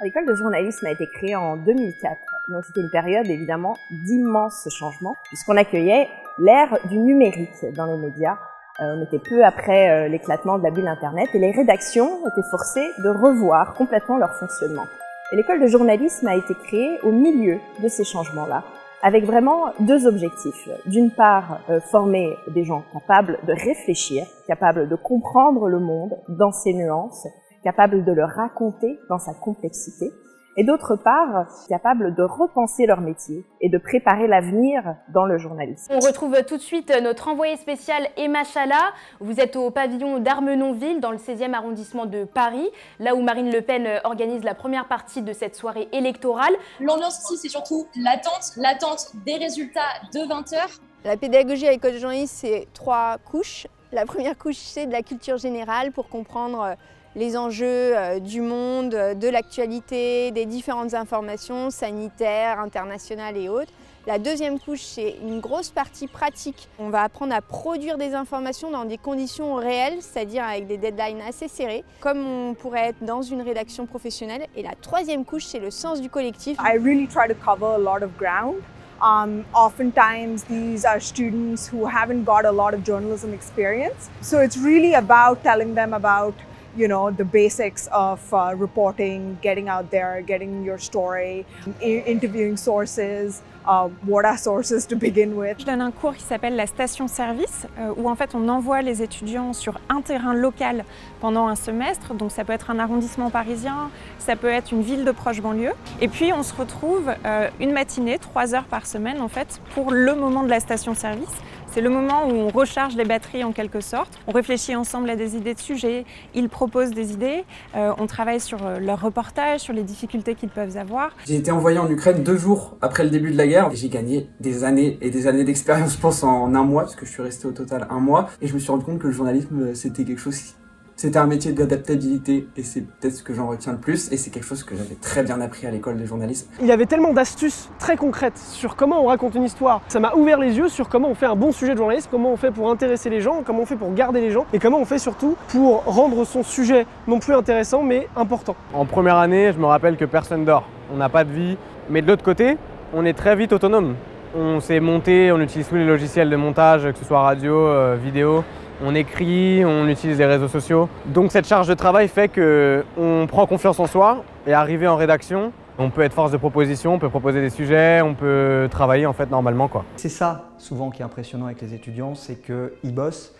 L'école de journalisme a été créée en 2004, donc c'était une période évidemment d'immenses changements, puisqu'on accueillait l'ère du numérique dans les médias. On était peu après l'éclatement de la bulle Internet et les rédactions étaient forcées de revoir complètement leur fonctionnement. Et l'école de journalisme a été créée au milieu de ces changements-là, avec vraiment deux objectifs. D'une part, former des gens capables de réfléchir, capables de comprendre le monde dans ses nuances, capables de le raconter dans sa complexité, et d'autre part, capables de repenser leur métier et de préparer l'avenir dans le journalisme. On retrouve tout de suite notre envoyée spéciale Emma Chala. Vous êtes au pavillon d'Armenonville, dans le 16e arrondissement de Paris, là où Marine Le Pen organise la première partie de cette soirée électorale. L'ambiance ici, c'est surtout l'attente des résultats de 20h. La pédagogie à l'école de journalisme, c'est 3 couches. La première couche, c'est de la culture générale pour comprendre les enjeux du monde, de l'actualité, des différentes informations sanitaires, internationales et autres. La deuxième couche, c'est une grosse partie pratique. On va apprendre à produire des informations dans des conditions réelles, c'est-à-dire avec des deadlines assez serrés, comme on pourrait être dans une rédaction professionnelle. Et la troisième couche, c'est le sens du collectif. I really try to cover a lot of ground. Oftentimes these are students who haven't got a lot of journalism experience. So it's really about telling them about the basics of reporting, getting out there, getting your story, interviewing sources, what are sources to begin with. Je donne un cours qui s'appelle la station-service, où en fait on envoie les étudiants sur un terrain local pendant un semestre. Donc ça peut être un arrondissement parisien, ça peut être une ville de proche banlieue. Et puis on se retrouve une matinée, 3 heures par semaine en fait, pour le moment de la station-service. C'est le moment où on recharge les batteries en quelque sorte. On réfléchit ensemble à des idées de sujets, ils proposent des idées, on travaille sur leur reportage, sur les difficultés qu'ils peuvent avoir. J'ai été envoyé en Ukraine 2 jours après le début de la guerre et j'ai gagné des années et des années d'expérience, je pense, en un mois, parce que je suis resté au total 1 mois. Et je me suis rendu compte que le journalisme, c'était quelque chose C'était un métier d'adaptabilité et c'est peut-être ce que j'en retiens le plus et c'est quelque chose que j'avais très bien appris à l'école de journalisme. Il y avait tellement d'astuces très concrètes sur comment on raconte une histoire. Ça m'a ouvert les yeux sur comment on fait un bon sujet de journalisme, comment on fait pour intéresser les gens, comment on fait pour garder les gens et comment on fait surtout pour rendre son sujet non plus intéressant mais important. En première année, je me rappelle que personne dort. On n'a pas de vie. Mais de l'autre côté, on est très vite autonome. On s'est monté, on utilise tous les logiciels de montage, que ce soit radio, vidéo. On écrit, on utilise les réseaux sociaux. Donc cette charge de travail fait qu'on prend confiance en soi et arrivé en rédaction, on peut être force de proposition, on peut proposer des sujets, on peut travailler en fait normalement, quoi. C'est ça souvent qui est impressionnant avec les étudiants, c'est qu'ils bossent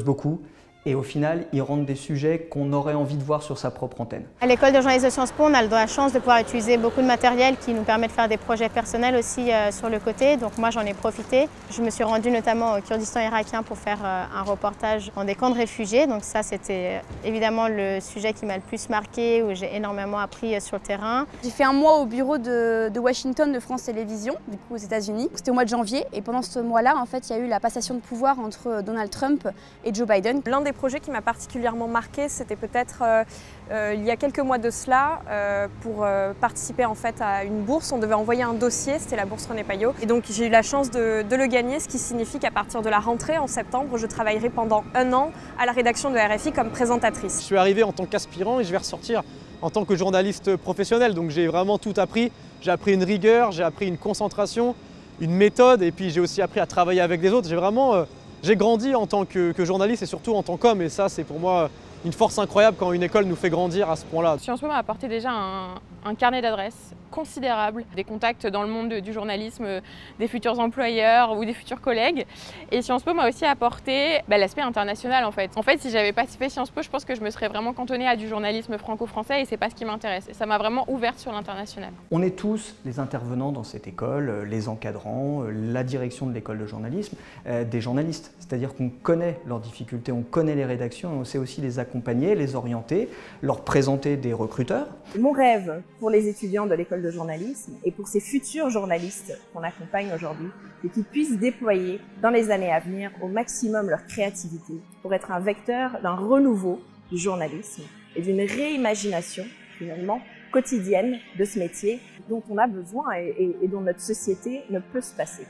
beaucoup. Et au final, ils rendent des sujets qu'on aurait envie de voir sur sa propre antenne. À l'école de journalisme de Sciences Po, on a la chance de pouvoir utiliser beaucoup de matériel qui nous permet de faire des projets personnels aussi sur le côté. Donc moi, j'en ai profité. Je me suis rendue notamment au Kurdistan irakien pour faire un reportage dans des camps de réfugiés. Donc ça, c'était évidemment le sujet qui m'a le plus marqué, où j'ai énormément appris sur le terrain. J'ai fait un mois au bureau de Washington de France Télévisions, du coup aux États-Unis. C'était au mois de janvier et pendant ce mois-là, en fait, il y a eu la passation de pouvoir entre Donald Trump et Joe Biden. L'un des projets qui m'a particulièrement marqué, c'était peut-être il y a quelques mois de cela, pour participer en fait à une bourse. On devait envoyer un dossier, c'était la bourse René Payot. Et donc j'ai eu la chance de le gagner, ce qui signifie qu'à partir de la rentrée en septembre, je travaillerai pendant 1 an à la rédaction de RFI comme présentatrice. Je suis arrivé en tant qu'aspirant et je vais ressortir en tant que journaliste professionnel. Donc j'ai vraiment tout appris. J'ai appris une rigueur, j'ai appris une concentration, une méthode et puis j'ai aussi appris à travailler avec des autres. J'ai grandi en tant que journaliste et surtout en tant qu'homme et ça c'est pour moi une force incroyable quand une école nous fait grandir à ce point-là. Sciences Po m'a apporté déjà un carnet d'adresses considérable, des contacts dans le monde du journalisme, des futurs employeurs ou des futurs collègues. Et Sciences Po m'a aussi apporté l'aspect international en fait. En fait, si j'avais pas fait Sciences Po, je pense que je me serais vraiment cantonnée à du journalisme franco-français et c'est pas ce qui m'intéresse. Et ça m'a vraiment ouverte sur l'international. On est tous les intervenants dans cette école, les encadrants, la direction de l'école de journalisme, des journalistes. C'est-à-dire qu'on connaît leurs difficultés, on connaît les rédactions et on sait aussi les accompagner, les orienter, leur présenter des recruteurs. Mon rêve pour les étudiants de l'école de journalisme et pour ces futurs journalistes qu'on accompagne aujourd'hui, c'est qu'ils puissent déployer dans les années à venir au maximum leur créativité pour être un vecteur d'un renouveau du journalisme et d'une réimagination finalement quotidienne de ce métier dont on a besoin et dont notre société ne peut se passer.